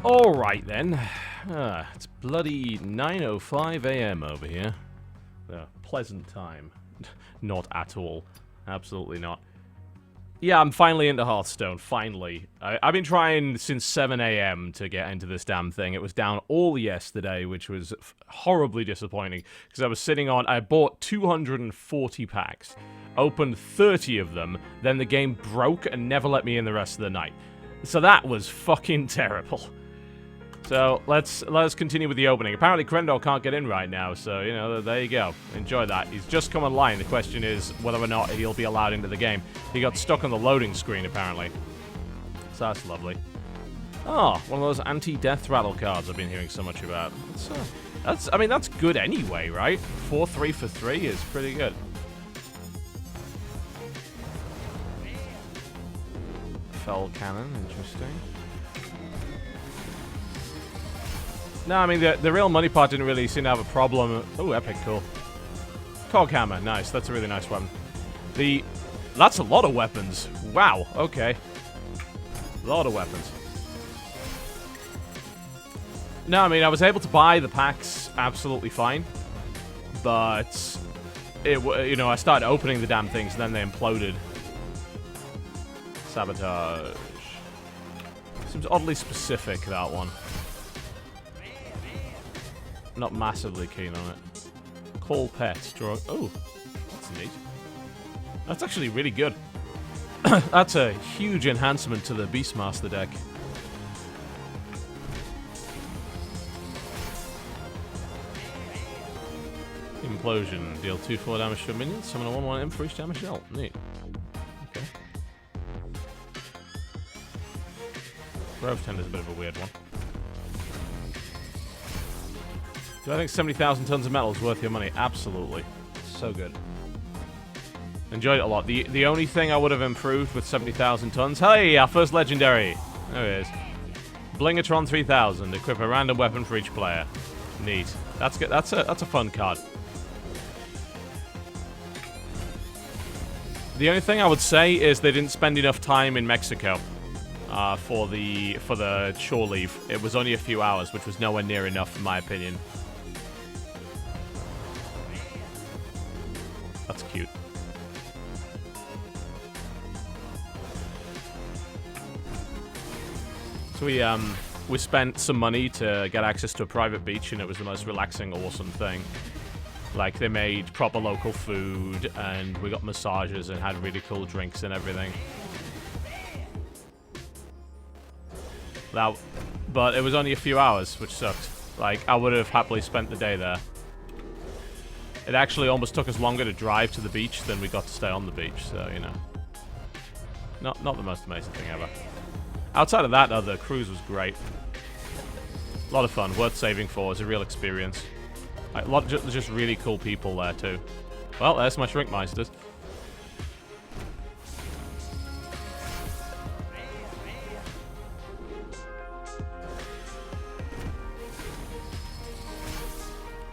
Alright then. It's bloody 9:05 AM over here. A pleasant time. Not at all. Absolutely not. Yeah, I'm finally into Hearthstone. Finally. I've been trying since 7 AM to get into this damn thing. It was down all yesterday, which was horribly disappointing. Because I was sitting on... I bought 240 packs. Opened 30 of them. Then the game broke and never let me in the rest of the night. So that was fucking terrible. So, let's continue with the opening. Apparently, Krendor can't get in right now, so, you know, there you go. Enjoy that. He's just come online. The question is whether or not he'll be allowed into the game. He got stuck on the loading screen, apparently. So that's lovely. Oh, one of those anti-death rattle cards I've been hearing so much about. I mean, that's good anyway, right? 4-3 for 3 is pretty good. Fell cannon, interesting. No, I mean, the real money part didn't really seem to have a problem. Oh, epic, cool. Cog hammer, nice. That's a really nice weapon. That's a lot of weapons. Wow, okay. A lot of weapons. No, I mean, I was able to buy the packs absolutely fine. But, you know, I started opening the damn things and then they imploded. Sabotage. Seems oddly specific, that one. Not massively keen on it. Call pet. Draw. Oh, that's neat. That's actually really good. That's a huge enhancement to the Beastmaster deck. Implosion. Deal 2/4 damage to minions. Summon a 1/1 imp for each damage dealt. Neat. Okay. Grove Tender is a bit of a weird one. Do I think 70,000 tons of metal is worth your money? Absolutely. So good. Enjoyed it a lot. The only thing I would have improved with 70,000 tons... Hey, our first legendary! There it is. Blingatron 3000. Equip a random weapon for each player. Neat. That's good. That's a fun card. The only thing I would say is they didn't spend enough time in Mexico for the shore leave. It was only a few hours, which was nowhere near enough in my opinion. That's cute. So we spent some money to get access to a private beach, and it was the most relaxing, awesome thing. Like, they made proper local food, and we got massages and had really cool drinks and everything. But it was only a few hours, which sucked. Like, I would have happily spent the day there. It actually almost took us longer to drive to the beach than we got to stay on the beach, so, you know. Not the most amazing thing ever. Outside of that, though, the cruise was great. A lot of fun, worth saving for, it was a real experience. A lot of just really cool people there, too. Well, there's my Shrinkmeisters.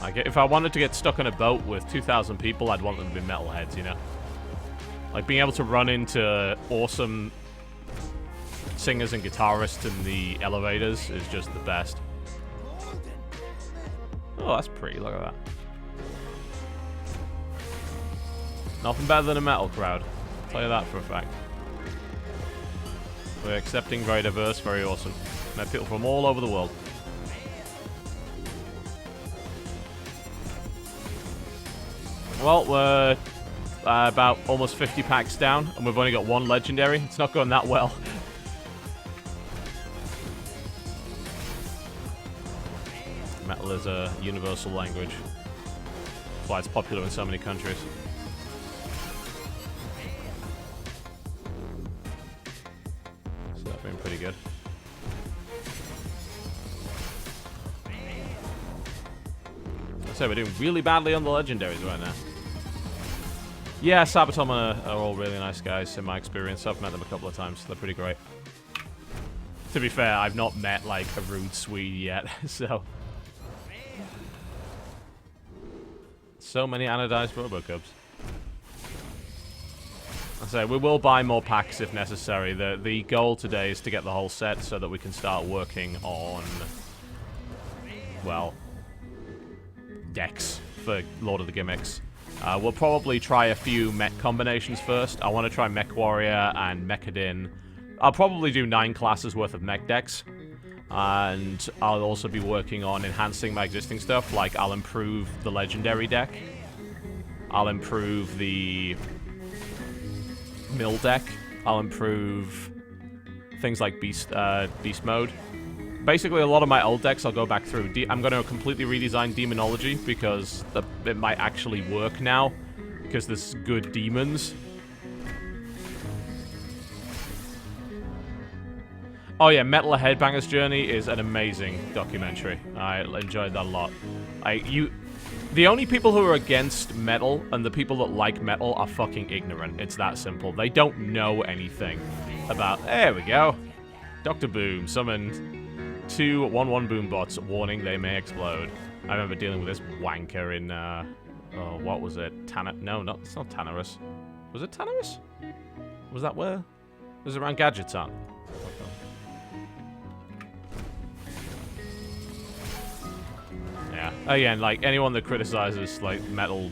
Like, if I wanted to get stuck on a boat with 2,000 people, I'd want them to be metalheads, you know? Like, being able to run into awesome singers and guitarists in the elevators is just the best. Oh, that's pretty. Look at that. Nothing better than a metal crowd. I'll tell you that for a fact. We're accepting, very diverse, very awesome. Met people from all over the world. Well, we're about almost 50 packs down, and we've only got one legendary. It's not going that well. Metal is a universal language. That's why it's popular in so many countries. So that's been pretty good. I'd say we're doing really badly on the legendaries right now. Yeah, Sabaton are all really nice guys in my experience. I've met them a couple of times. They're pretty great. To be fair, I've not met, like, a rude Swede yet, so... So many anodized Robocubs. So we will buy more packs if necessary. The goal today is to get the whole set so that we can start working on, well, decks for Lord of the Gimmicks. We'll probably try a few mech combinations first. I want to try Mech Warrior and Mechadin. I'll probably do 9 classes worth of mech decks. And I'll also be working on enhancing my existing stuff. Like, I'll improve the Legendary deck. I'll improve the Mill deck. I'll improve things like Beast Mode. Basically, a lot of my old decks I'll go back through. I'm going to completely redesign Demonology because it might actually work now because there's good demons. Oh yeah, Metal Headbanger's Journey is an amazing documentary. I enjoyed that a lot. The only people who are against metal and the people that like metal are fucking ignorant. It's that simple. They don't know anything about... There we go. Dr. Boom summoned 2 1/1 boom bots. Warning, they may explode. I remember dealing with this wanker in... oh, what was it? No, it's not Tanarus. Was it Tanarus? Was that where? It was around Gadgeton. Yeah. Again, like, anyone that criticizes, like, metal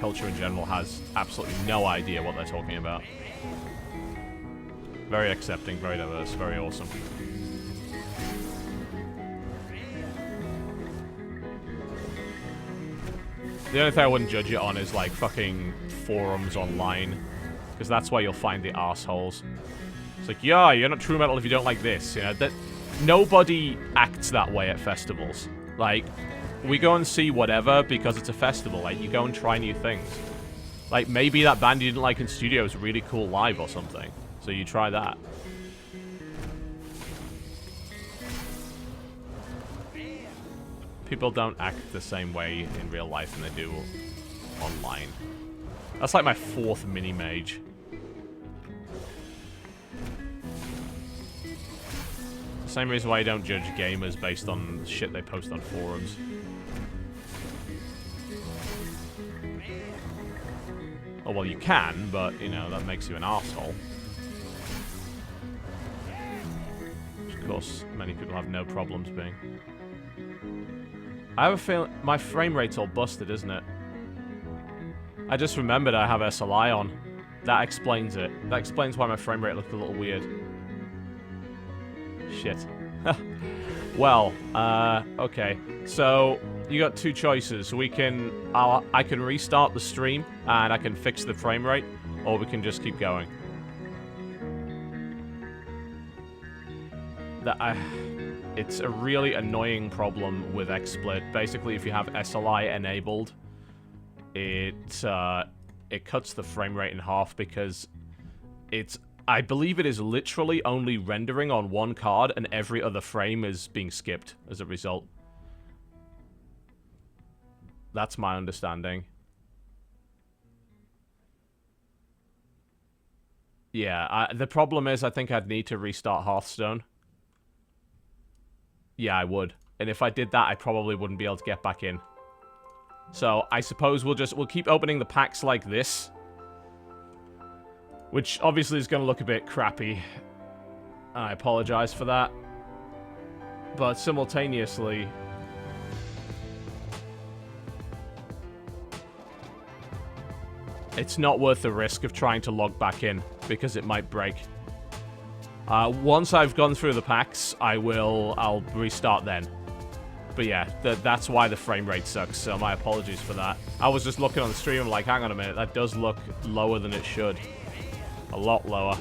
culture in general has absolutely no idea what they're talking about. Very accepting, very diverse, very awesome. The only thing I wouldn't judge it on is, like, fucking forums online. Because that's where you'll find the arseholes. It's like, yeah, you're not true metal if you don't like this. You know, that nobody acts that way at festivals. Like, we go and see whatever because it's a festival. Like, you go and try new things. Like, maybe that band you didn't like in studio is really cool live or something. So you try that. People don't act the same way in real life than they do online. That's like my 4th mini-mage. Same reason why I don't judge gamers based on shit they post on forums. Oh, well, you can, but, you know, that makes you an arsehole. Which, of course, many people have no problems being. I have a feeling my frame rate's all busted, isn't it? I just remembered I have SLI on. That explains it. That explains why my frame rate looked a little weird. Shit. Well, okay. So, you got 2 choices. I can restart the stream, and I can fix the frame rate, or we can just keep going. It's a really annoying problem with XSplit. Basically, if you have SLI enabled, it cuts the frame rate in half because I believe it is literally only rendering on one card and every other frame is being skipped as a result. That's my understanding. Yeah, the problem is I think I'd need to restart Hearthstone. Yeah, I would. And if I did that, I probably wouldn't be able to get back in. So, I suppose we'll keep opening the packs like this. Which, obviously, is going to look a bit crappy. I apologize for that. But, simultaneously... it's not worth the risk of trying to log back in, because it might break. Once I've gone through the packs, I'll restart then. But yeah, that's why the frame rate sucks, so my apologies for that. I was just looking on the stream, I'm like, hang on a minute, that does look lower than it should. A lot lower.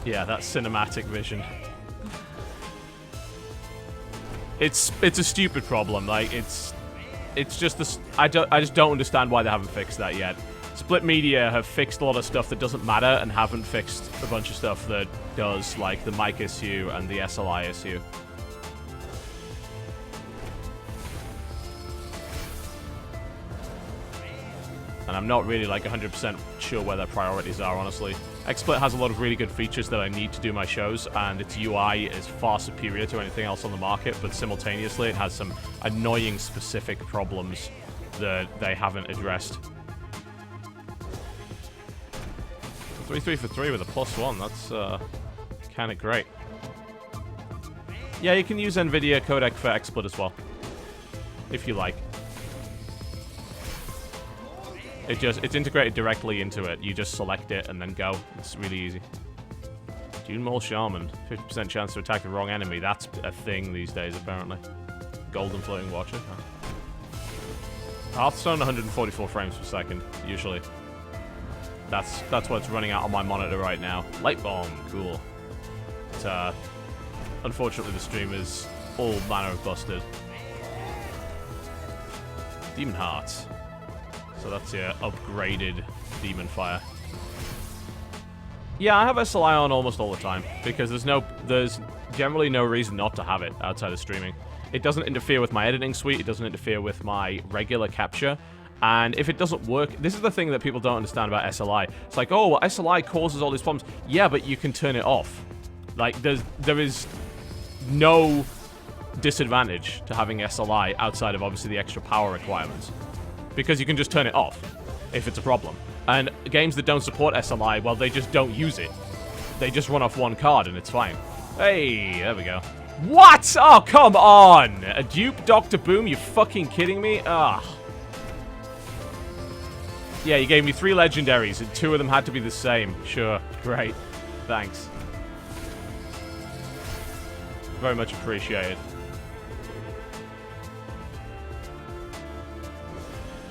Yeah, that's cinematic vision. It's a stupid problem, like, it's just this, I just don't understand why they haven't fixed that yet. Split Media have fixed a lot of stuff that doesn't matter and haven't fixed a bunch of stuff that does, like the mic issue and the SLI issue. And I'm not really, like, 100% sure where their priorities are, honestly. XSplit has a lot of really good features that I need to do my shows, and its UI is far superior to anything else on the market, but simultaneously it has some annoying specific problems that they haven't addressed. 3 for 3 with a +1. That's kind of great. Yeah, you can use NVIDIA codec for XSplit as well, if you like. It's integrated directly into it. You just select it and then go. It's really easy. Dune Mole Shaman, 50% chance to attack the wrong enemy. That's a thing these days, apparently. Golden Floating Watcher. Hearthstone, 144 frames per second, usually. That's what's running out on my monitor right now. Light Bomb, cool. But, unfortunately, the stream is all manner of busted. Demon Hearts. So that's your upgraded Demon Fire. Yeah, I have SLI on almost all the time because there's generally no reason not to have it outside of streaming. It doesn't interfere with my editing suite. It doesn't interfere with my regular capture. And if it doesn't work, this is the thing that people don't understand about SLI. It's like, oh, well, SLI causes all these problems. Yeah, but you can turn it off. Like, there is no disadvantage to having SLI outside of obviously the extra power requirements. Because you can just turn it off if it's a problem. And games that don't support SLI, well, they just don't use it. They just run off one card and it's fine. Hey, there we go. What? Oh, come on! A dupe Dr. Boom? You fucking kidding me? Ugh. Yeah, you gave me 3 legendaries and 2 of them had to be the same. Sure, great. Thanks. Very much appreciated.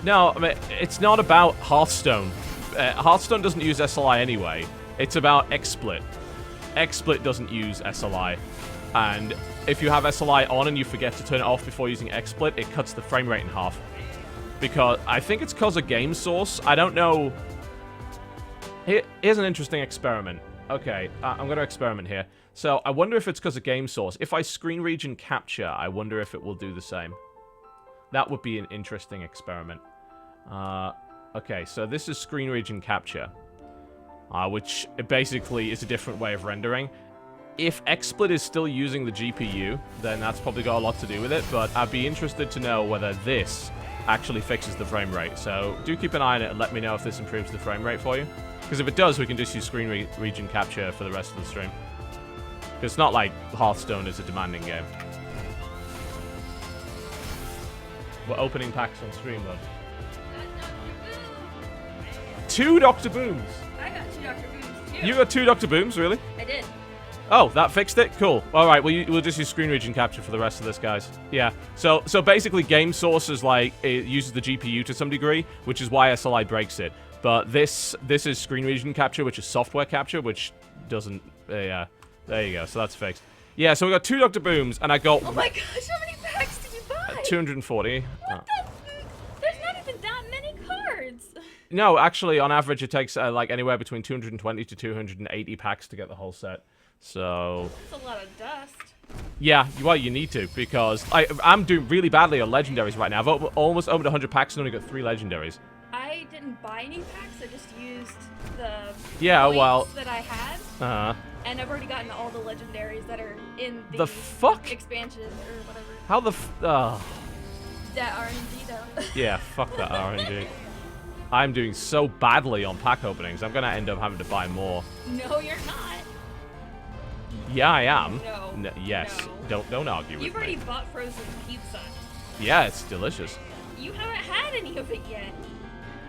No, I mean, it's not about Hearthstone. Hearthstone doesn't use SLI anyway. It's about XSplit. XSplit doesn't use SLI. And if you have SLI on and you forget to turn it off before using XSplit, it cuts the frame rate in half. Because I think it's because of game source. I don't know. Here's an interesting experiment. Okay, I'm going to experiment here. So I wonder if it's because of game source. If I screen region capture, I wonder if it will do the same. That would be an interesting experiment. Okay, so this is screen region capture, which basically is a different way of rendering. If XSplit is still using the GPU, then that's probably got a lot to do with it, but I'd be interested to know whether this actually fixes the frame rate. So do keep an eye on it and let me know if this improves the frame rate for you. Because if it does, we can just use screen region capture for the rest of the stream. Because it's not like Hearthstone is a demanding game. We're opening packs on stream, though. 2 Dr. Booms! I got 2 Dr. Booms, too. You got 2 Dr. Booms, really? I did. Oh, that fixed it? Cool. Alright, we'll just use screen region capture for the rest of this, guys. Yeah. So basically, game source is like, it uses the GPU to some degree, which is why SLI breaks it. But this is screen region capture, which is software capture, which doesn't... yeah. There you go. So that's fixed. Yeah, so we got 2 Dr. Booms, and I got... Oh my gosh, how many packs did you buy? 240. What the... There's not even that many cards. No, actually, on average, it takes like anywhere between 220 to 280 packs to get the whole set. So... That's a lot of dust. Yeah, well, you need to, because I'm doing really badly on legendaries right now. I've almost opened 100 packs and only got 3 legendaries. I didn't buy any packs, I just used the points that I had. And I've already gotten all the legendaries that are in the expansion or whatever. How the That RNG though. Yeah, fuck that RNG. I'm doing so badly on pack openings, I'm gonna end up having to buy more. No, you're not. Yeah, I am. No. Yes. No. Don't argue with me. You've already bought frozen pizza. Yeah, it's delicious. You haven't had any of it yet.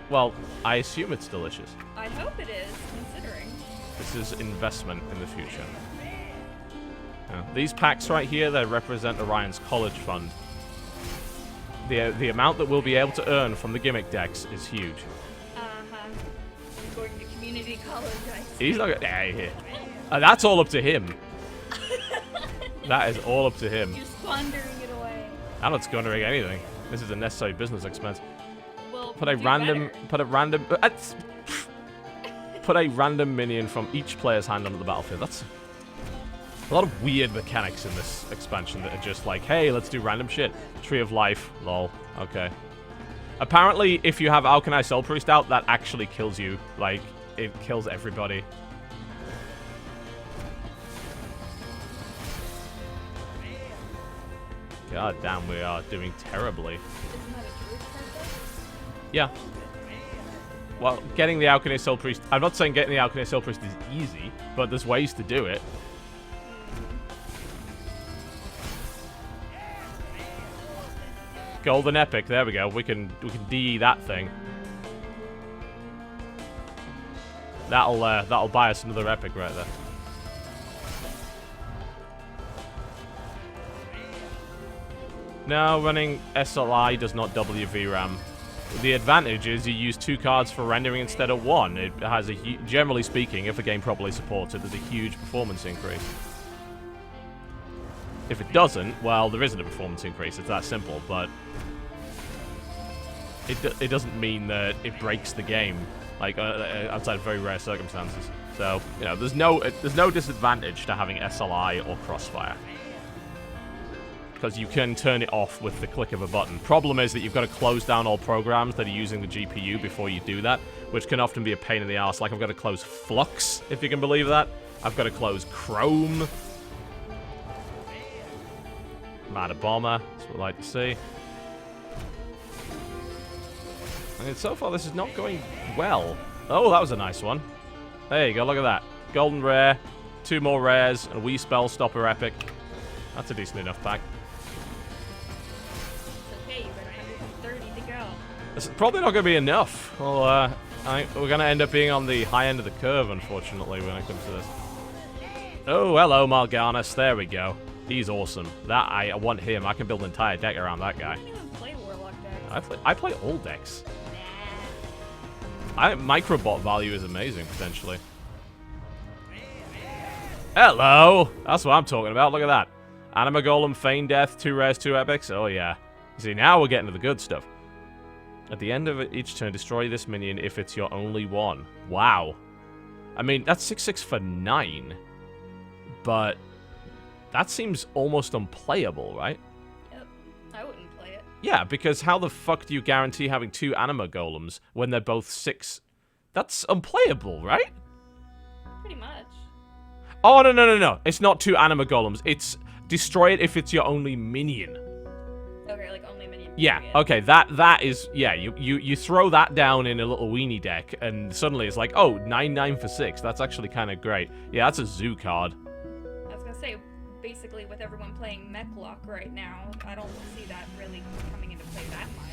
Well, I assume it's delicious. I hope it is, considering. This is investment in the future. These packs right here, they represent Orion's college fund. The amount that we'll be able to earn from the gimmick decks is huge. I'm going to community college, I see. He's not gonna... that's all up to him. That is all up to him. You're squandering it away. I'm not squandering anything. This is a necessary business expense. Well, put a random minion from each player's hand onto the battlefield. That's a lot of weird mechanics in this expansion that are just like, hey, let's do random shit. Tree of Life, lol. Okay. Apparently, if you have Alkanai Soul Priest out, that actually kills you. Like, it kills everybody. God damn, we are doing terribly. Isn't that a druid card, though? Yeah. Well, getting the Alchemy Soul Priest... I'm not saying getting the Alchemy Soul Priest is easy, but there's ways to do it. Golden Epic, there we go. We can DE that thing. That'll buy us another Epic right there. No, running SLI does not double your VRAM. The advantage is you use 2 cards for rendering instead of 1. It has a generally speaking, if a game properly supports it, there's a huge performance increase. If it doesn't, well, there isn't a performance increase. It's that simple, but it doesn't mean that it breaks the game, like outside of very rare circumstances. So, you know, there's no disadvantage to having SLI or Crossfire, because you can turn it off with the click of a button. Problem is that you've got to close down all programs that are using the GPU before you do that, which can often be a pain in the ass. Like, I've got to close Flux, if you can believe that. I've got to close Chrome. Matter Bomber, that's what I like to see. I mean, so far this is not going well. Oh, that was a nice one. There you go, look at that. Golden Rare, 2 more rares, and a wee Spell Stopper Epic. That's a decent enough pack. It's okay, you got 130 to go. It's probably not going to be enough. Well, we're going to end up being on the high end of the curve, unfortunately, when it comes to this. Oh, hello, Mal'Ganis. There we go. He's awesome. I want him. I can build an entire deck around that guy. I don't even play Warlock decks. I play all decks. Microbot value is amazing, potentially. Hello! That's what I'm talking about. Look at that. Anima Golem, Feign Death, 2 rares, 2 epics. Oh, yeah. See, now we're getting to the good stuff. At the end of each turn, destroy this minion if it's your only one. Wow. I mean, that's 6/6 for 9. But that seems almost unplayable, right? Yep. I wouldn't play it. Yeah, because how the fuck do you guarantee having 2 Anima Golems when they're both 6? That's unplayable, right? Pretty much. Oh, no. It's not 2 Anima Golems. It's destroy it if it's your only minion. Okay, like only minion. Yeah, period. okay, that is, yeah, you throw that down in a little weenie deck, and suddenly it's like, oh, 9/9 for 6. That's actually kind of great. Yeah, that's a zoo card. I was gonna say, basically, with everyone playing Mechlock right now, I don't see that really coming into play that much.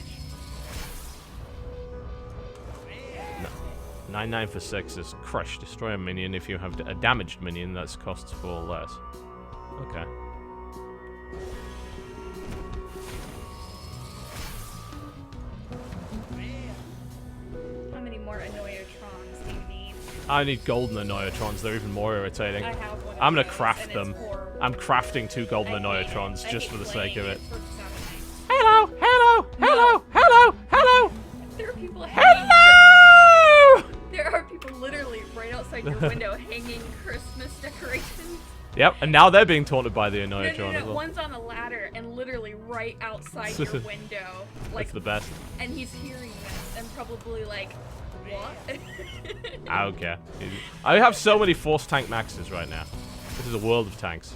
9/9 for 6 is crush. Destroy a minion if you have a damaged minion that's costs 4 less. Okay. How many more Annoyatrons do you need? I need golden Annoyatrons. They're even more irritating. I have one of I'm gonna those, craft and them. it's horrible. I'm crafting 2 golden I hate Annoyatrons it. just I for the hate sake of playing it. for the sound effects. Hello, hello, hello, No. hello, hello, There are people hello! There are people literally right outside your window hanging Christmas decorations. Yep, and now they're being taunted by the Annoyatron No. as well. One's on a ladder and literally right outside your window. Like, That's the best. and he's hearing this and probably like, what? I don't care. I have so many Force Tank Maxes right now. This is a world of tanks.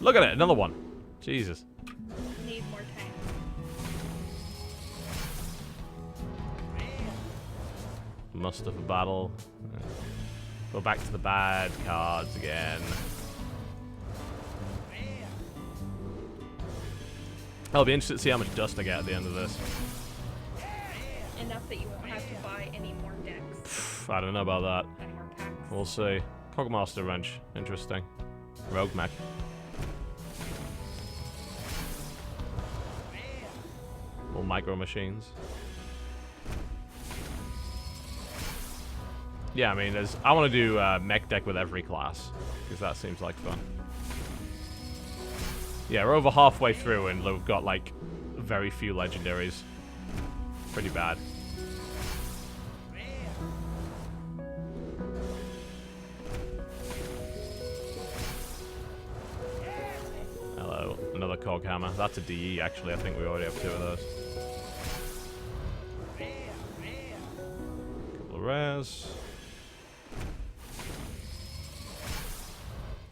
Look at it, another one. Jesus. Need more tanks. Muster for battle. Go back to the bad cards again. I'll be interested to see how much dust I get at the end of this. Enough that you won't have to buy any more decks I don't know about that. and more packs. We'll see. Cogmaster Wrench. Interesting. Rogue Mech. More micro machines. Yeah, I mean, I want to do mech deck with every class, because that seems like fun. Yeah, we're over halfway through, and we've got, like, very few legendaries. Pretty bad. Hello, another Cog Hammer. That's a DE, actually. I think we already have 2 of those. Couple of rares.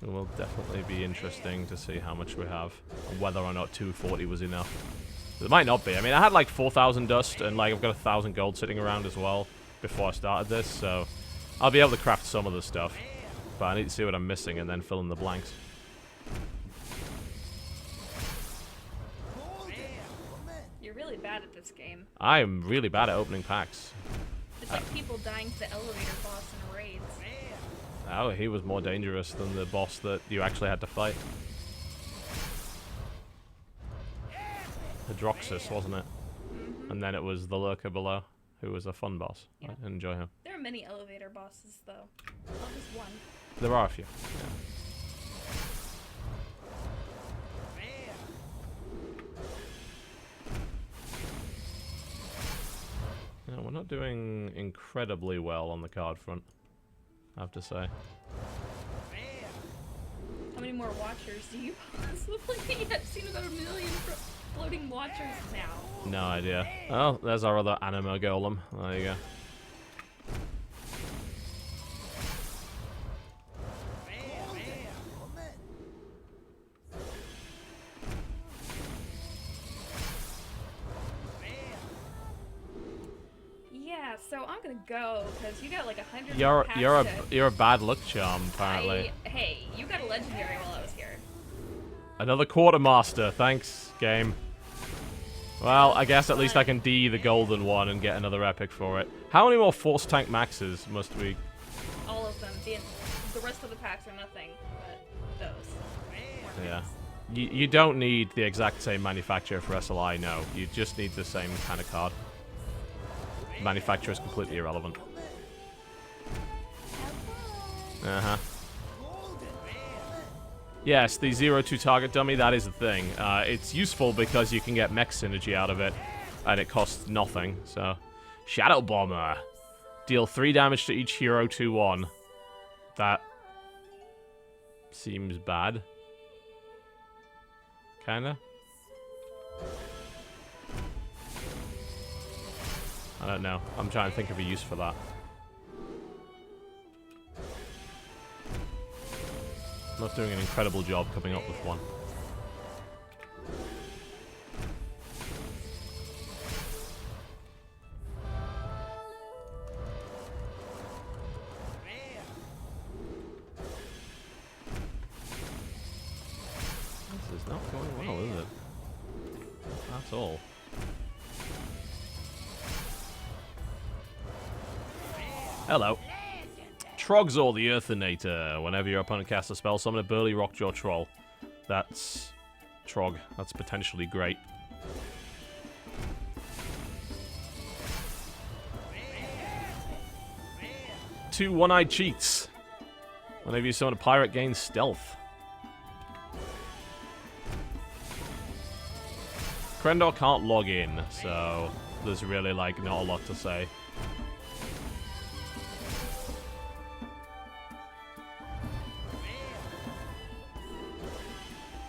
It will definitely be interesting to see how much we have, and whether or not 240 was enough. It might not be. I mean, I had like 4,000 dust, and like I've got 1,000 gold sitting around as well before I started this, so I'll be able to craft some of the stuff. But I need to see what I'm missing and then fill in the blanks. You're really bad at this game. I am really bad at opening packs. It's like people dying to the elevator boss in raids. Oh, he was more dangerous than the boss that you actually had to fight. Hydroxus, wasn't it? And then it was the lurker below, who was a fun boss. Yeah. I enjoy him. There are many elevator bosses, though. Not just one. There are a few. Yeah. We're not doing incredibly well on the card front, I have to say. How many more watchers do you possibly need? I've seen about 1 million floating watchers now. No idea. Oh, there's our other anima golem. There you go. Yeah, so I'm gonna go because you got like 100. You're a bad luck charm, apparently. Hey, you got a legendary while I was here. Another quartermaster, thanks, game. Well, I guess at least I can D the golden one and get another epic for it. How many more force tank maxes must we? All of them. The rest of the packs are nothing but those. Yeah. You don't need the exact same manufacturer for SLI, no. You just need the same kind of card. Manufacturer is completely irrelevant. Uh-huh. Yes, the 0-2 target dummy, that is a thing. It's useful because you can get mech synergy out of it, and it costs nothing, so... Shadow Bomber! Deal 3 damage to each hero 2-1. That... seems bad. Kinda? I don't know. I'm trying to think of a use for that. I'm not doing an incredible job coming up with one. This is not going well, is it? Not at all. Hello. Trogzor the Earthinator. Whenever your opponent casts a spell, summon a burly rockjaw troll. That's... Trog. That's potentially great. Two one-eyed cheats. Whenever you summon a pirate, gains stealth. Krendor can't log in, so there's really, like, not a lot to say.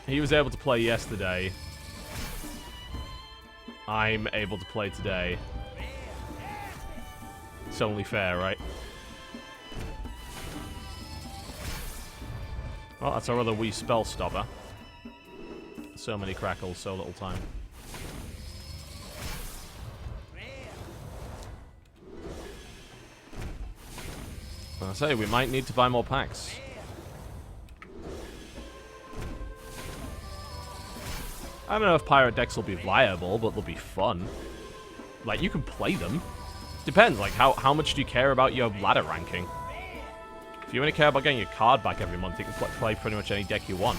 He was able to play yesterday. I'm able to play today. It's only fair, right? Well, that's our other wee spell stopper. So many crackles, so little time. I say, we might need to buy more packs. I don't know if pirate decks will be viable, but they'll be fun. Like, you can play them. Depends, like, how much do you care about your ladder ranking? If you only care about getting your card back every month, you can play pretty much any deck you want.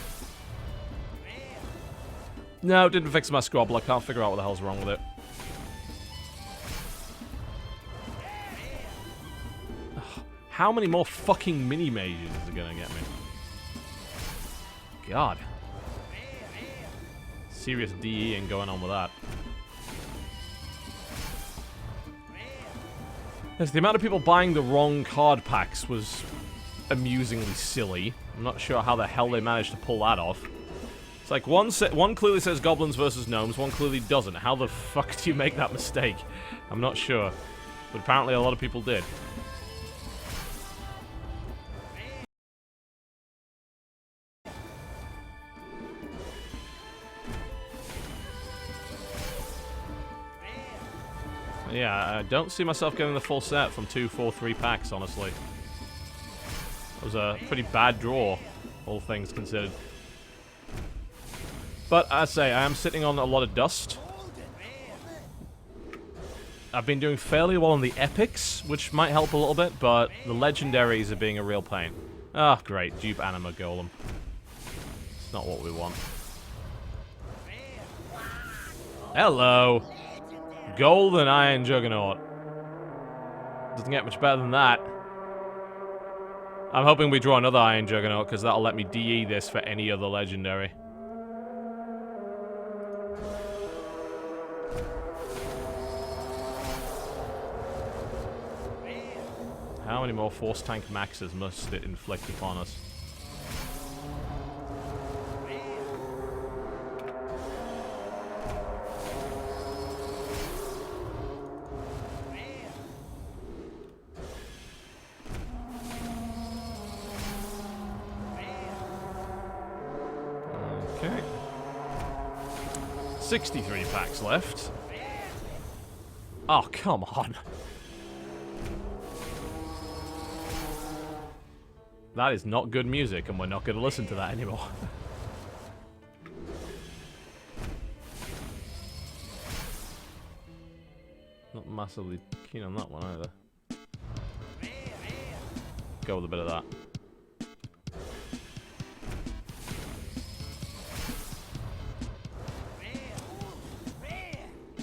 No, didn't fix my Scrobble. I can't figure out what the hell's wrong with it. How many more fucking mini-mages is it gonna get me? God. Serious DEing going on with that. Yes, the amount of people buying the wrong card packs was amusingly silly. I'm not sure how the hell they managed to pull that off. It's like, one clearly says Goblins versus Gnomes, one clearly doesn't. How the fuck do you make that mistake? I'm not sure. But apparently a lot of people did. Yeah, I don't see myself getting the full set from 2, 4, 3 packs, honestly. It was a pretty bad draw, all things considered. But, I say, I am sitting on a lot of dust. I've been doing fairly well on the epics, which might help a little bit, but the legendaries are being a real pain. Ah, great. Dupe Anima Golem. It's not what we want. Hello! Golden Iron Juggernaut. Doesn't get much better than that. I'm hoping we draw another Iron Juggernaut, because that'll let me DE this for any other legendary. How many more Force Tank Maxes must it inflict upon us? Okay. 63 packs left. Oh, come on. That is not good music, and we're not going to listen to that anymore. Not massively keen on that one either. Go with a bit of that.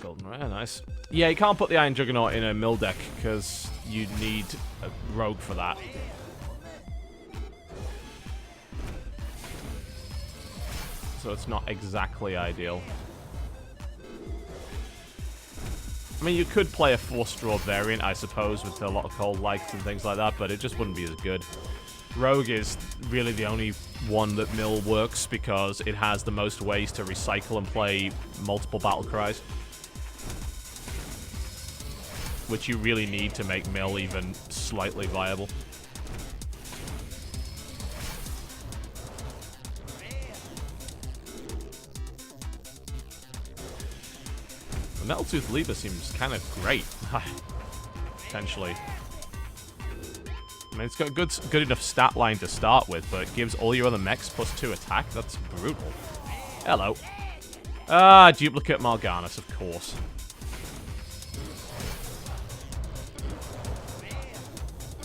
Golden Rare, nice. Yeah, you can't put the Iron Juggernaut in a mill deck, because you need a rogue for that. So it's not exactly ideal. I mean, you could play a Force Draw variant, I suppose, with a lot of cold likes and things like that, but it just wouldn't be as good. Rogue is really the only one that mill works because it has the most ways to recycle and play multiple battle cries, which you really need to make mill even slightly viable. The Metaltooth Leaper seems kind of great, potentially. I mean, it's got a good enough stat line to start with, but it gives all your other mechs +2 attack. That's brutal. Hello. Ah, duplicate Mal'Ganis, of course.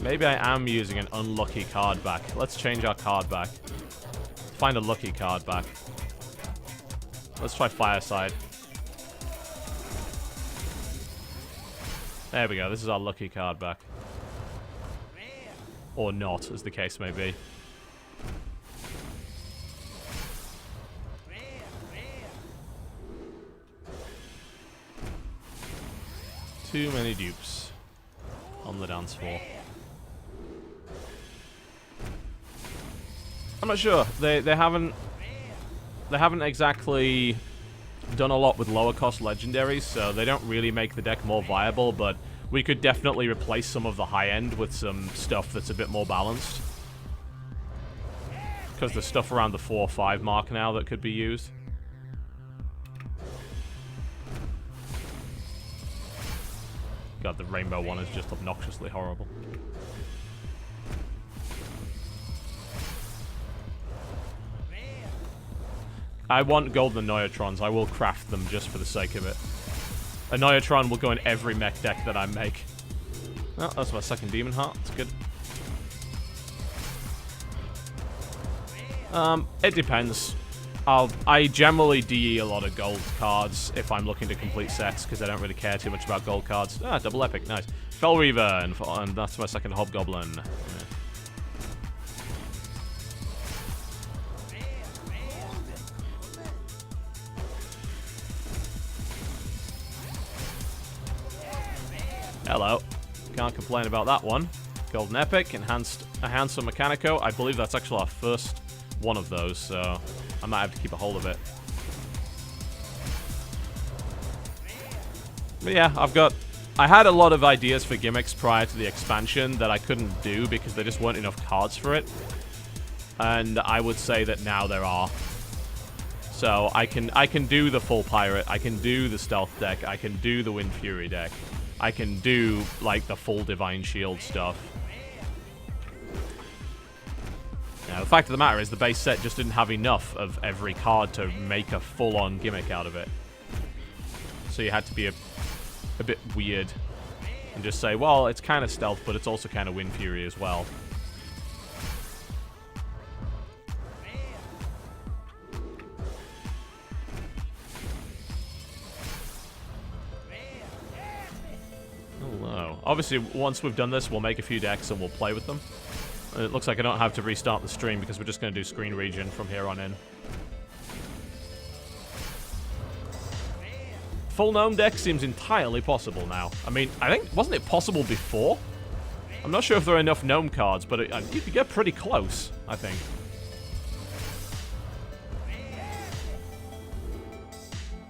Maybe I am using an unlucky card back. Let's change our card back. Find a lucky card back. Let's try Fireside. There we go, this is our lucky card back. Or not, as the case may be. Too many dupes on the dance floor. I'm not sure. They haven't exactly done a lot with lower cost legendaries, so they don't really make the deck more viable, but we could definitely replace some of the high end with some stuff that's a bit more balanced. Because there's stuff around the 4 or 5 mark now that could be used. God, the rainbow one is just obnoxiously horrible. I want golden Anoyatrons. I will craft them just for the sake of it. Anoyatron will go in every mech deck that I make. Oh, that's my second Demon Heart. That's good. It depends. I generally DE a lot of gold cards if I'm looking to complete sets, because I don't really care too much about gold cards. Ah, double epic, nice. Fell Reaver, and that's my second Hobgoblin. Yeah. Hello. Can't complain about that one. Golden Epic, enhanced a handsome Mechanico. I believe that's actually our first one of those, so I might have to keep a hold of it. But yeah, I had a lot of ideas for gimmicks prior to the expansion that I couldn't do because there just weren't enough cards for it. And I would say that now there are. So I can do the full pirate, I can do the stealth deck, I can do the Wind Fury deck. I can do, like, the full Divine Shield stuff. Now, the fact of the matter is the base set just didn't have enough of every card to make a full-on gimmick out of it. So you had to be a bit weird and just say, well, it's kind of stealth, but it's also kind of Wind Fury as well. Hello. Obviously, once we've done this, we'll make a few decks and we'll play with them. It looks like I don't have to restart the stream because we're just going to do screen region from here on in. Full gnome deck seems entirely possible now. I mean, I think, wasn't it possible before? I'm not sure if there are enough gnome cards, but you could get pretty close, I think.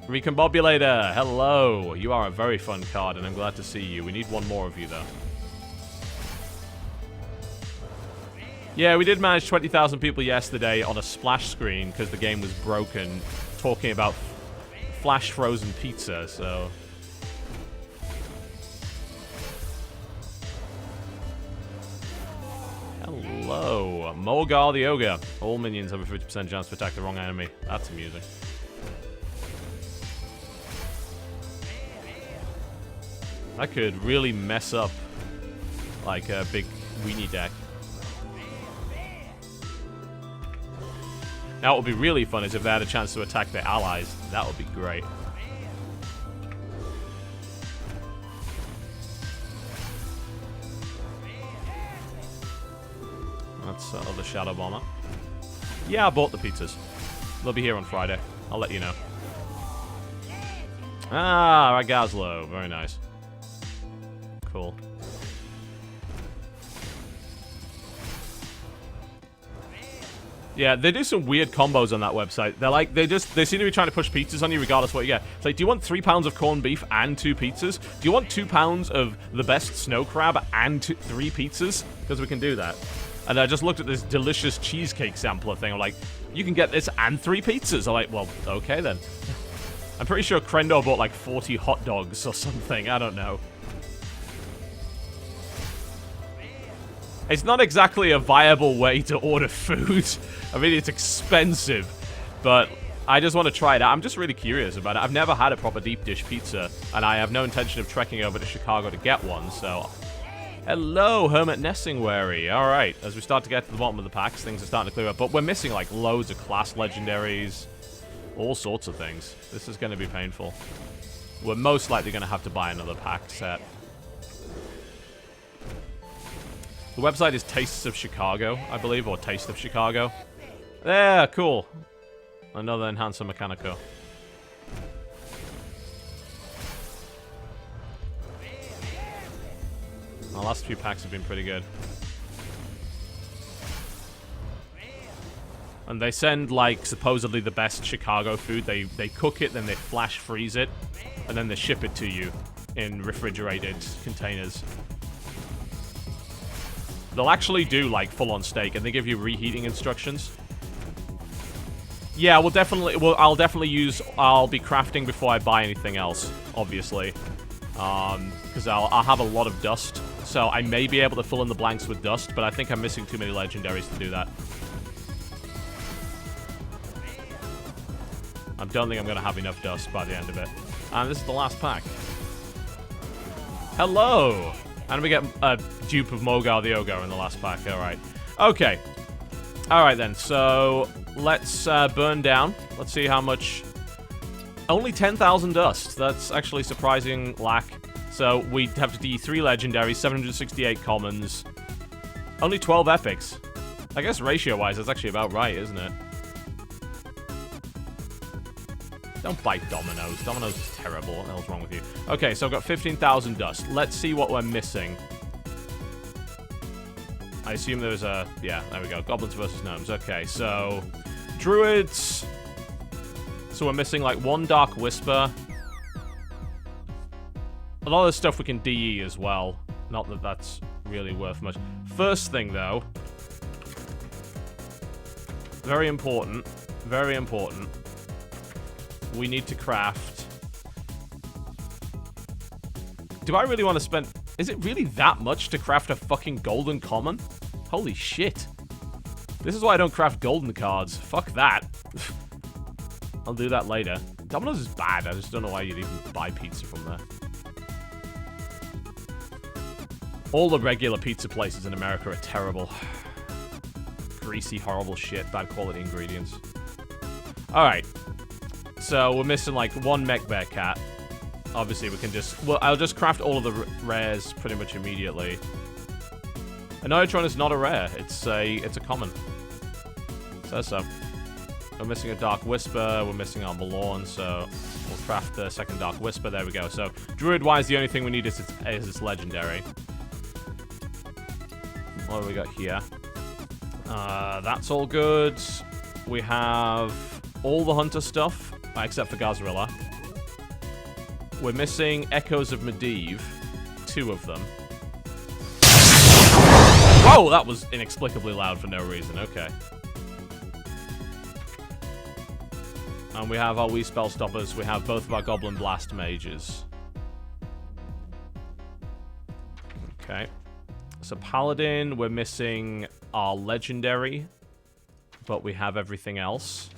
Recombobulator, hello. You are a very fun card, and I'm glad to see you. We need one more of you, though. Yeah, we did manage 20,000 people yesterday on a splash screen because the game was broken, talking about flash frozen pizza, so... Hello. Morgar the Ogre. All minions have a 50% chance to attack the wrong enemy. That's amusing. That could really mess up, like, a big weenie deck. Now, what would be really fun is if they had a chance to attack their allies. That would be great. That's the Shadow Bomber. Yeah, I bought the pizzas. They'll be here on Friday. I'll let you know. Ah, Ragazlo. Very nice. Cool. Yeah, they do some weird combos on that website. They're like, they seem to be trying to push pizzas on you regardless what you get. It's like, do you want 3 pounds of corned beef and 2 pizzas? Do you want 2 pounds of the best snow crab and 3 pizzas? Because we can do that. And I just looked at this delicious cheesecake sampler thing. I'm like, you can get this and 3 pizzas. I'm like, well, okay then. I'm pretty sure Krendor bought like 40 hot dogs or something. I don't know. It's not exactly a viable way to order food. I mean, it's expensive, but I just want to try it out. I'm just really curious about it. I've never had a proper deep dish pizza, and I have no intention of trekking over to Chicago to get one, so... Hello, Hermit Nessingwary. All right, as we start to get to the bottom of the packs, things are starting to clear up, but we're missing, like, loads of class legendaries, all sorts of things. This is going to be painful. We're most likely going to have to buy another pack set. The website is Tastes of Chicago, I believe, or Taste of Chicago. Yeah, cool. Another Enhancer Mechanico. The last few packs have been pretty good. And they send, like, supposedly the best Chicago food. They cook it, then they flash freeze it, and then they ship it to you in refrigerated containers. They'll actually do, like, full-on steak, and they give you reheating instructions. Yeah, I'll definitely be crafting before I buy anything else, obviously. Because I'll have a lot of dust, so I may be able to fill in the blanks with dust, but I think I'm missing too many legendaries to do that. I don't think I'm going to have enough dust by the end of it. And this is the last pack. Hello! And we get a dupe of Morgar the Ogre in the last pack. Alright. Okay. Alright then, so let's burn down. Let's see how much... Only 10,000 dust. That's actually surprising lack. So we have to do 3 legendaries, 768 commons. Only 12 epics. I guess ratio-wise, that's actually about right, isn't it? Don't bite Dominoes. Dominoes is terrible. What the hell's wrong with you? Okay, so I've got 15,000 dust. Let's see what we're missing. I assume there's a... Yeah, there we go. Goblins versus Gnomes. Okay, so... Druids. So we're missing, like, 1 Dark Whisper. A lot of the stuff we can DE as well. Not that that's really worth much. First thing, though... Very important. Very important. We need to craft Do I really want to spend... Is it really that much to craft a fucking golden common? Holy shit. This is why I don't craft golden cards. Fuck that. I'll do that later. Domino's is bad. I just don't know why you'd even buy pizza from there. All the regular pizza places in America are terrible. Greasy, horrible shit. Bad quality ingredients. Alright. So we're missing like one mech bear cat. Obviously we can just... Well, I'll just craft all of the rares pretty much immediately. A Neutron is not a rare. It's a common. So. We're missing a Dark Whisper. We're missing our Malorn, so we'll craft the second Dark Whisper. There we go. So Druid-wise, the only thing we need is its legendary. What do we got here? That's all good. We have all the Hunter stuff, except for Gazrilla. We're missing Echoes of Medivh. 2 of them. Whoa, that was inexplicably loud for no reason. Okay. And we have our Wii Spell Stoppers. We have both of our Goblin Blast Mages. Okay. So Paladin, we're missing our Legendary, but we have everything else.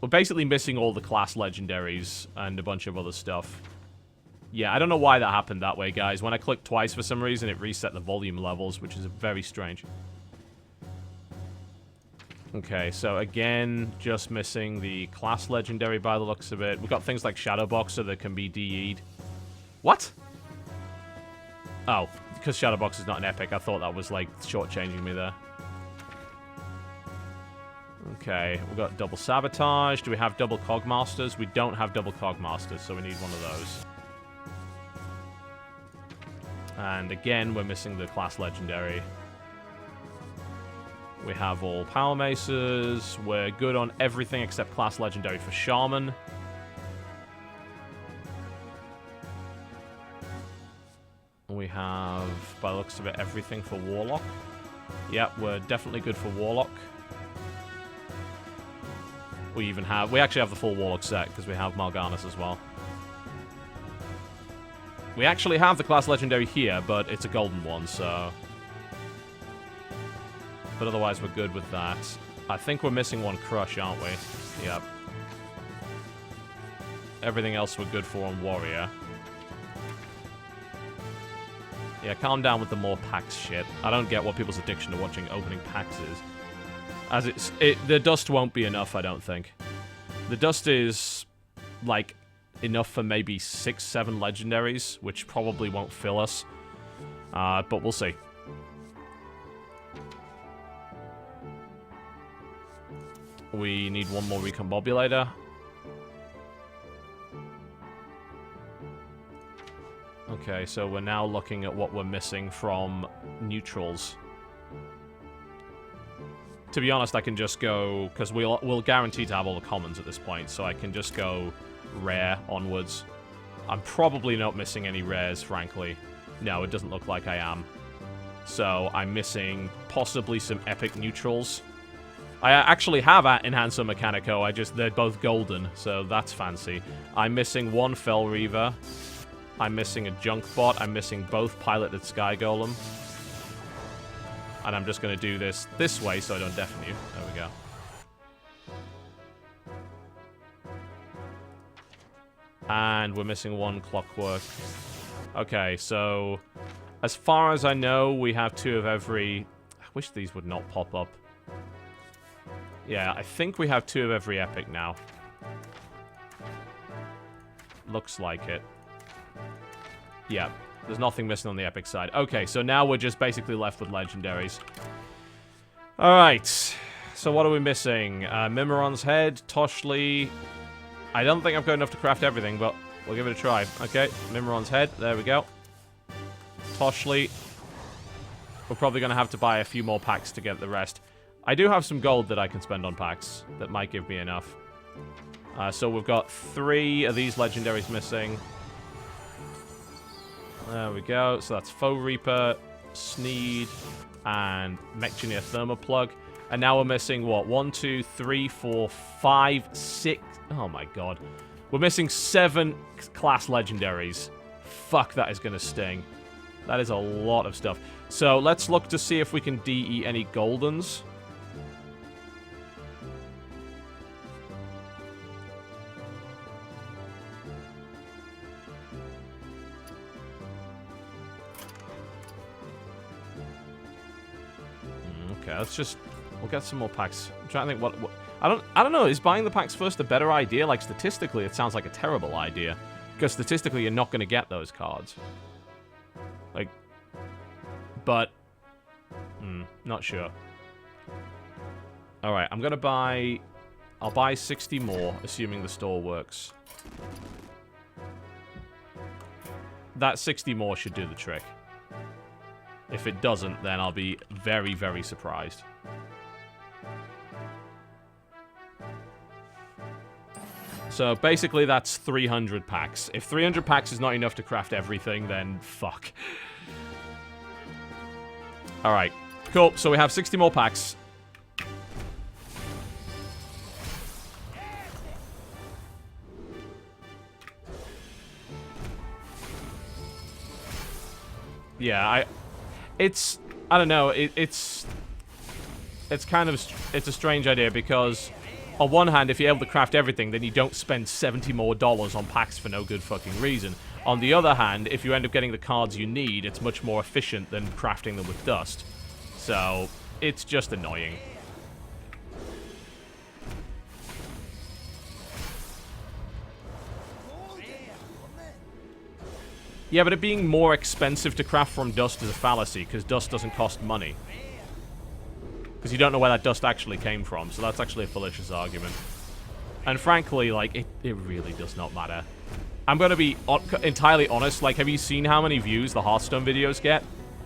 We're basically missing all the class legendaries and a bunch of other stuff. Yeah, I don't know why that happened that way, guys. When I clicked twice for some reason, it reset the volume levels, which is very strange. Okay, so again, just missing the class legendary by the looks of it. We've got things like Shadowboxer that can be DE'd. What? Oh, because Shadowboxer is not an epic. I thought that was, like, shortchanging me there. Okay, we've got double Sabotage. Do we have double Cogmasters? We don't have double Cogmasters, so we need one of those. And again, we're missing the class legendary. We have all Power Maces. We're good on everything except class legendary for Shaman. We have, by the looks of it, everything for Warlock. Yep, we're definitely good for Warlock. We actually have the full Warlock set, because we have Mal'Ganis as well. We actually have the class legendary here, but it's a golden one, so... But otherwise, we're good with that. I think we're missing one Crush, aren't we? Yep. Everything else we're good for on Warrior. Yeah, calm down with the more packs shit. I don't get what people's addiction to watching opening packs is. As the dust won't be enough, I don't think. The dust is, like, enough for maybe 6, 7 legendaries, which probably won't fill us. But we'll see. We need one more Recombobulator. Okay, so we're now looking at what we're missing from neutrals. To be honest, I can just go... Because we'll guarantee to have all the commons at this point, so I can just go rare onwards. I'm probably not missing any rares, frankly. No, it doesn't look like I am. So I'm missing possibly some epic neutrals. I actually have Enhancer Mechanico, they're both golden, so that's fancy. I'm missing one Fel Reaver. I'm missing a Junk Bot. I'm missing both Piloted Sky Golem. And I'm just going to do this way so I don't deafen you. There we go. And we're missing one Clockwork. Okay, so as far as I know, we have 2 of every... I wish these would not pop up. Yeah, I think we have 2 of every epic now. Looks like it. Yeah, there's nothing missing on the epic side. Okay, so now we're just basically left with legendaries. Alright, so what are we missing? Mimiron's Head, Toshli. I don't think I've got enough to craft everything, but we'll give it a try. Okay, Mimiron's Head, there we go. Toshli. We're probably going to have to buy a few more packs to get the rest. I do have some gold that I can spend on packs that might give me enough. So we've got 3 of these legendaries missing. There we go. So that's Foe Reaper, Sneed, and Mechanier Thermoplug. And now we're missing, what? 1, 2, 3, 4, 5, 6... Oh my god. We're missing 7 class legendaries. Fuck, that is going to sting. That is a lot of stuff. So let's look to see if we can DE any Goldens. Okay, let's just... We'll get some more packs. I'm trying to think what I don't know, is buying the packs first a better idea? Like, statistically, it sounds like a terrible idea. Because statistically, you're not going to get those cards. Like... But... not sure. Alright, I'm gonna buy... I'll buy 60 more, assuming the store works. That 60 more should do the trick. If it doesn't, then I'll be very, very surprised. So, basically, that's 300 packs. If 300 packs is not enough to craft everything, then fuck. Alright, cool. So we have 60 more packs. Yeah, I don't know, it's kind of, it's a strange idea because, on one hand, if you're able to craft everything, then you don't spend $70 more on packs for no good fucking reason. On the other hand, if you end up getting the cards you need, it's much more efficient than crafting them with dust. So, it's just annoying. Yeah, but it being more expensive to craft from dust is a fallacy, because dust doesn't cost money. Because you don't know where that dust actually came from, so that's actually a fallacious argument. And frankly, like, it really does not matter. I'm gonna be entirely honest, like, have you seen how many views the Hearthstone videos get?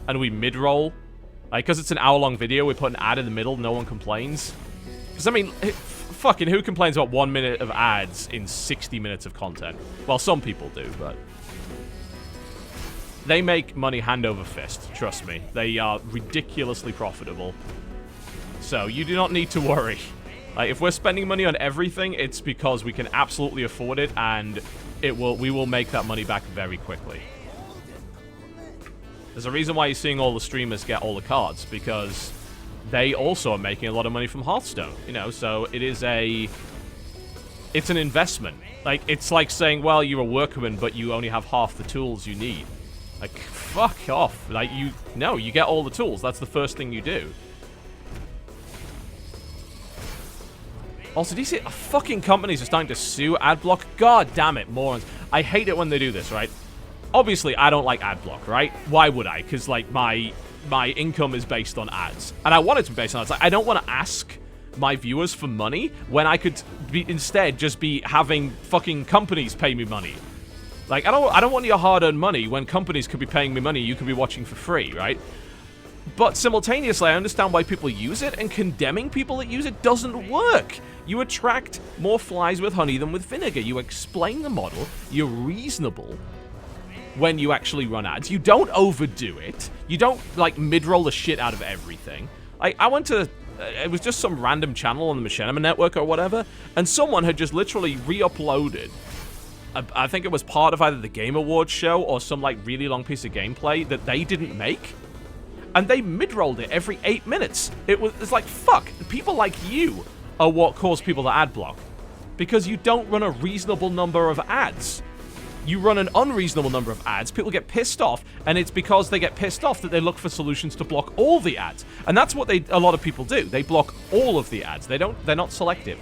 And we mid-roll? Like, because it's an hour-long video, we put an ad in the middle, no one complains. Because, I mean, fucking who complains about 1 minute of ads in 60 minutes of content? Well, some people do, but... They make money hand over fist, trust me. They are ridiculously profitable. So, you do not need to worry. Like, if we're spending money on everything, it's because we can absolutely afford it, and we will make that money back very quickly. There's a reason why you're seeing all the streamers get all the cards, because they also are making a lot of money from Hearthstone, you know, so it is it's an investment. Like, it's like saying, well, you're a workman, but you only have half the tools you need. Like, fuck off. Like, no, you get all the tools. That's the first thing you do. Also, do you see fucking companies are starting to sue Adblock? God damn it, morons. I hate it when they do this, right? Obviously, I don't like Adblock, right? Why would I? Because, like, my income is based on ads. And I want it to be based on ads. Like, I don't want to ask my viewers for money when I could instead just be having fucking companies pay me money. Like, I don't want your hard-earned money when companies could be paying me money you could be watching for free, right? But simultaneously, I understand why people use it, and condemning people that use it doesn't work. You attract more flies with honey than with vinegar. You explain the model. You're reasonable when you actually run ads. You don't overdo it. You don't, like, mid-roll the shit out of everything. I went to... it was just some random channel on the Machinima Network or whatever, and someone had just literally re-uploaded... I think it was part of either the Game Awards show or some, like, really long piece of gameplay that they didn't make. And they mid-rolled it every 8 minutes. It's like, fuck, people like you are what cause people to ad block. Because you don't run a reasonable number of ads. You run an unreasonable number of ads, people get pissed off, and it's because they get pissed off that they look for solutions to block all the ads. And that's what a lot of people do. They block all of the ads. They're not selective.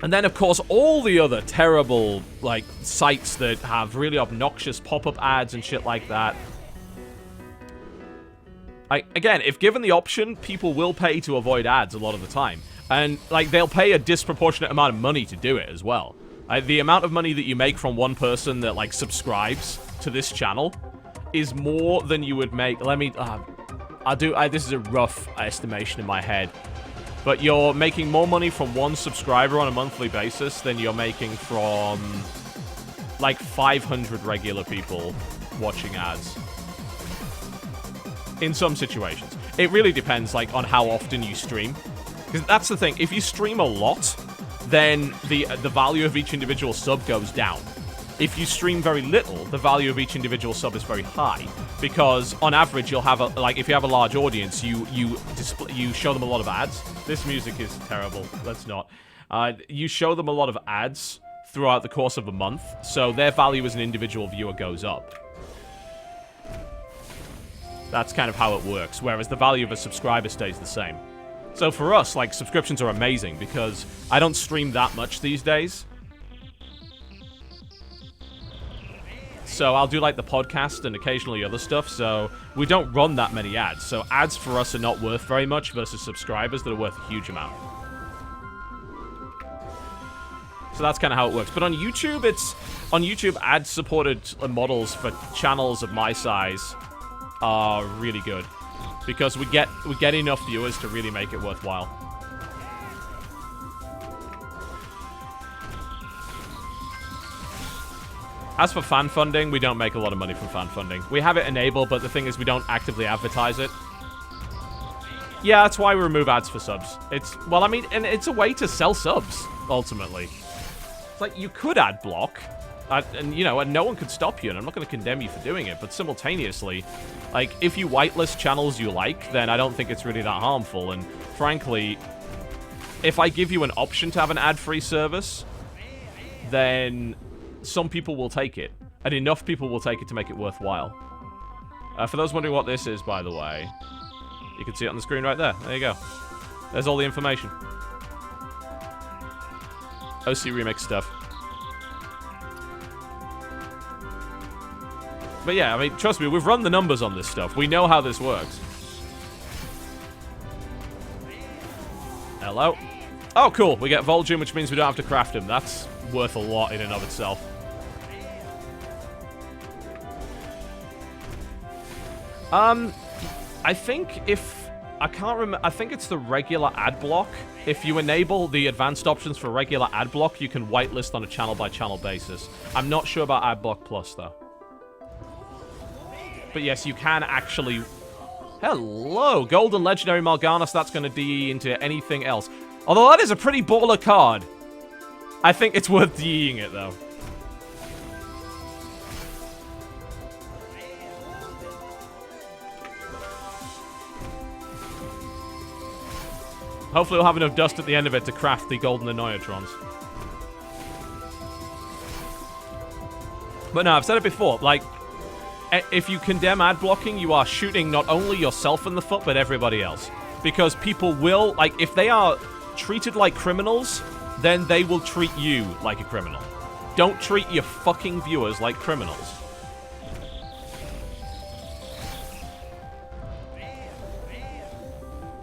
And then, of course, all the other terrible, like, sites that have really obnoxious pop-up ads and shit like that. Again, if given the option, people will pay to avoid ads a lot of the time. And, like, they'll pay a disproportionate amount of money to do it as well. The amount of money that you make from one person that, like, subscribes to this channel is more than you would make... Let me... this is a rough estimation in my head. But you're making more money from one subscriber on a monthly basis than you're making from, like, 500 regular people watching ads. In some situations. It really depends, like, on how often you stream. Because that's the thing. If you stream a lot, then the value of each individual sub goes down. If you stream very little, the value of each individual sub is very high, because on average you'll have if you have a large audience, you show them a lot of ads. This music is terrible. Let's not. You show them a lot of ads throughout the course of a month, so their value as an individual viewer goes up. That's kind of how it works, whereas the value of a subscriber stays the same. So for us, like, subscriptions are amazing, because I don't stream that much these days. So I'll do, like, the podcast and occasionally other stuff, so we don't run that many ads. So ads for us are not worth very much versus subscribers that are worth a huge amount. So that's kind of how it works. But on YouTube, ad-supported models for channels of my size are really good, because we get enough viewers to really make it worthwhile. As for fan funding, we don't make a lot of money from fan funding. We have it enabled, but the thing is we don't actively advertise it. Yeah, that's why we remove ads for subs. Well, I mean, and it's a way to sell subs, ultimately. It's like, you could ad block, and no one could stop you, and I'm not going to condemn you for doing it, but simultaneously, like, if you whitelist channels you like, then I don't think it's really that harmful, and frankly, if I give you an option to have an ad-free service, then some people will take it, and enough people will take it to make it worthwhile. For those wondering what this is, by the way, you can see it on the screen right there. There you go. There's all the information. OC Remix stuff. But yeah, I mean, trust me, we've run the numbers on this stuff. We know how this works. Hello? Oh, cool. We get Vol'jin, which means we don't have to craft him. That's worth a lot in and of itself. I think I can't remember, I think it's the regular ad block. If you enable the advanced options for regular ad block, you can whitelist on a channel-by-channel basis. I'm not sure about ad block plus, though. But yes, you can actually... Hello! Golden Legendary Mal'Ganis, that's going to DE into anything else. Although that is a pretty baller card. I think it's worth DEing it, though. Hopefully we'll have enough dust at the end of it to craft the Golden Annoyatrons. But no, I've said it before, like, if you condemn ad blocking, you are shooting not only yourself in the foot, but everybody else. Because people will, like, if they are treated like criminals, then they will treat you like a criminal. Don't treat your fucking viewers like criminals.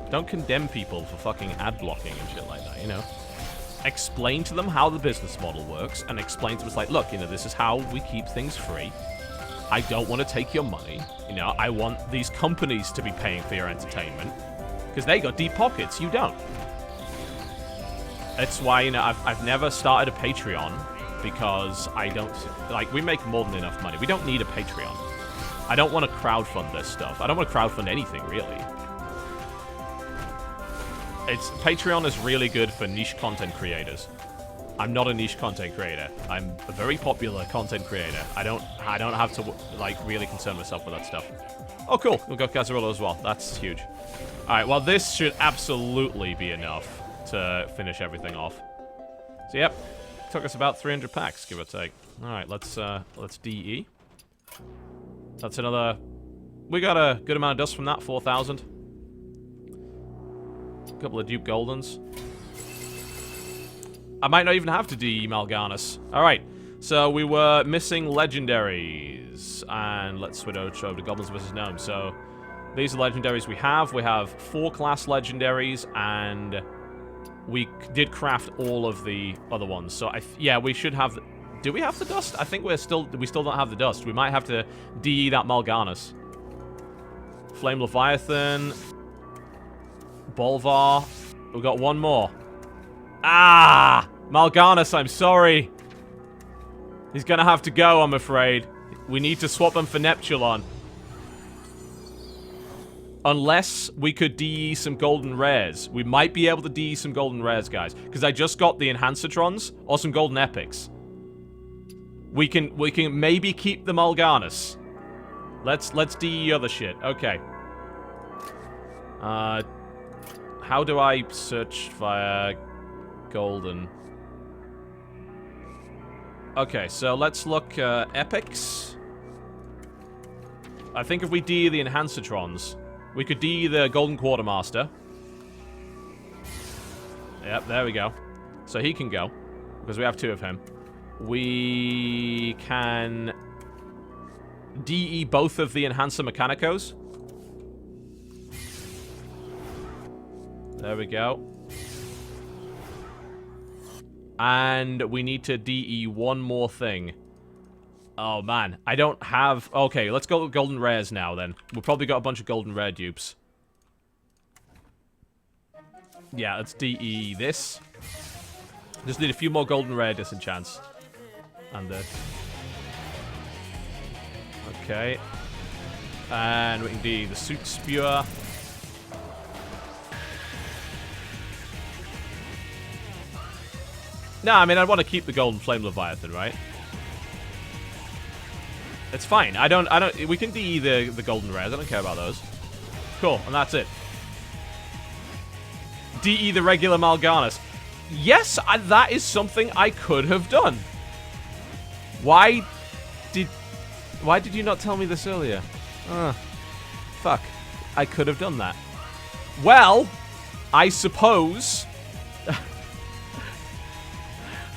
Don't condemn people for fucking ad blocking and shit like that, you know? Explain to them how the business model works, and explain to them, it's like, look, this is how we keep things free. I don't want to take your money. I want these companies to be paying for your entertainment. Because they got deep pockets, you don't. That's why, I've never started a Patreon, because I don't... Like, we make more than enough money. We don't need a Patreon. I don't want to crowdfund this stuff. I don't want to crowdfund anything, really. Patreon is really good for niche content creators. I'm not a niche content creator. I'm a very popular content creator. I don't have to, like, really concern myself with that stuff. Oh, cool. We've got Gazarilla as well. That's huge. Alright, well, this should absolutely be enough to finish everything off. So, yep. Took us about 300 packs, give or take. Alright, let's DE. That's another... We got a good amount of dust from that, 4,000. A couple of dupe Goldens. I might not even have to DE Mal'Ganis. Alright, so we were missing legendaries. And let's switch over to Goblins vs. Gnomes. So, these are legendaries we have. We have 4 class legendaries, and we did craft all of the other ones. So, yeah, we should have... Do we have the dust? I think we still don't have the dust. We might have to DE that Mal'Ganis. Flame Leviathan... Bolvar. We've got one more. Ah! Mal'Ganis, I'm sorry. He's gonna have to go, I'm afraid. We need to swap him for Neptulon. Unless we could DE some golden rares. We might be able to DE some golden rares, guys. Because I just got the Enhancetrons or some golden epics. We can maybe keep the Mal'Ganis. Let's DE other shit. Okay. How do I search via golden? Okay, so let's look epics. I think if we DE the Enhancetrons, we could DE the Golden Quartermaster. Yep, there we go. So he can go, because we have 2 of him. We can DE both of the Enhancer Mechanicos. There we go. And we need to DE one more thing. Oh, man. I don't have... Okay, let's go with golden rares now, then. We've probably got a bunch of golden rare dupes. Yeah, let's DE this. Just need a few more golden rare disenchants. And this. Okay. And we can DE the Suit Spewer. No, I mean, I want to keep the Golden Flame Leviathan, right? It's fine. We can DE the golden rares. I don't care about those. Cool, and that's it. DE the regular Mal'Ganis. Yes, that is something I could have done. Why did you not tell me this earlier? Fuck. I could have done that. Well, I suppose...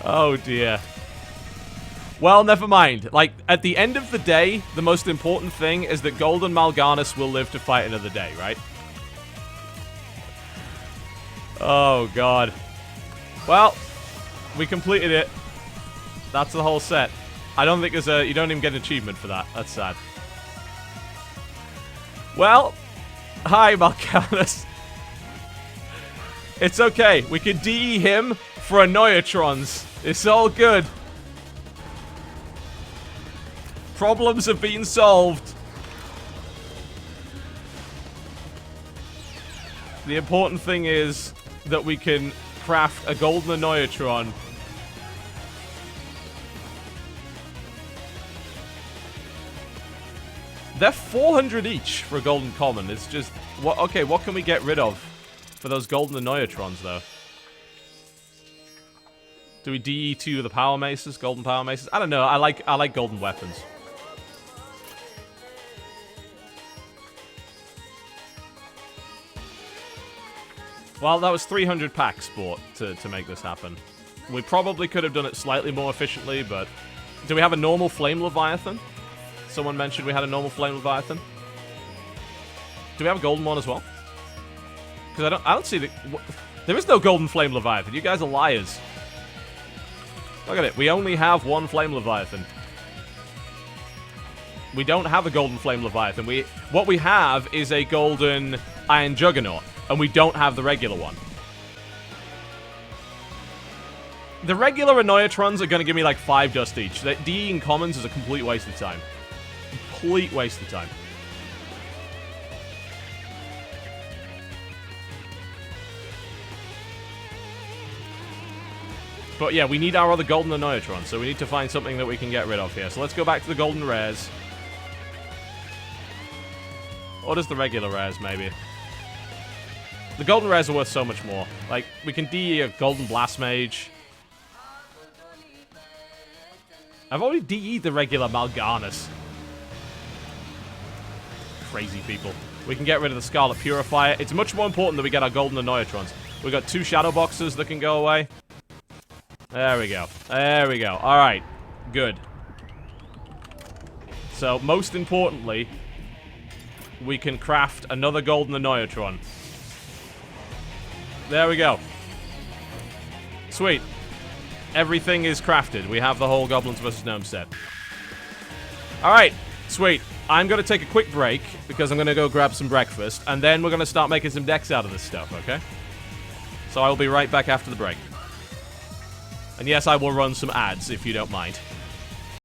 Oh, dear. Well, never mind. Like, at the end of the day, the most important thing is that Golden Mal'Ganis will live to fight another day, right? Oh, God. Well, we completed it. That's the whole set. I don't think there's a... You don't even get an achievement for that. That's sad. Well, hi, Mal'Ganis. It's okay. We can DE him for Annoyatrons. It's all good. Problems have been solved. The important thing is that we can craft a golden Annoyatron. They're 400 each for a golden common. It's just... Okay, what can we get rid of for those golden Annoyatrons, though? Do we DE 2 of the Power Maces? Golden Power Maces? I don't know. I like golden weapons. Well, that was 300 packs bought to make this happen. We probably could have done it slightly more efficiently, but... Do we have a normal Flame Leviathan? Someone mentioned we had a normal Flame Leviathan. Do we have a golden one as well? Because I don't see the... There is no golden Flame Leviathan. You guys are liars. Look at it. We only have one Flame Leviathan. We don't have a golden Flame Leviathan. What we have is a golden Iron Juggernaut. And we don't have the regular one. The regular Annoyatrons are going to give me like 5 dust each. DEing commons is a complete waste of time. Complete waste of time. But yeah, we need our other golden Annoyatron, so we need to find something that we can get rid of here. So let's go back to the golden rares. Or just the regular rares, maybe. The golden rares are worth so much more. Like, we can DE a golden blast mage. I've already DE'd the regular Mal'Ganis. Crazy people. We can get rid of the Scarlet Purifier. It's much more important that we get our golden Annoyatrons. We've got 2 Shadow Boxers that can go away. There we go. There we go. Alright. Good. So, most importantly, we can craft another golden Annoyatron. There we go. Sweet. Everything is crafted. We have the whole Goblins vs. Gnomes set. Alright. Sweet. I'm going to take a quick break, because I'm going to go grab some breakfast, and then we're going to start making some decks out of this stuff, okay? So I will be right back after the break. And yes, I will run some ads, if you don't mind.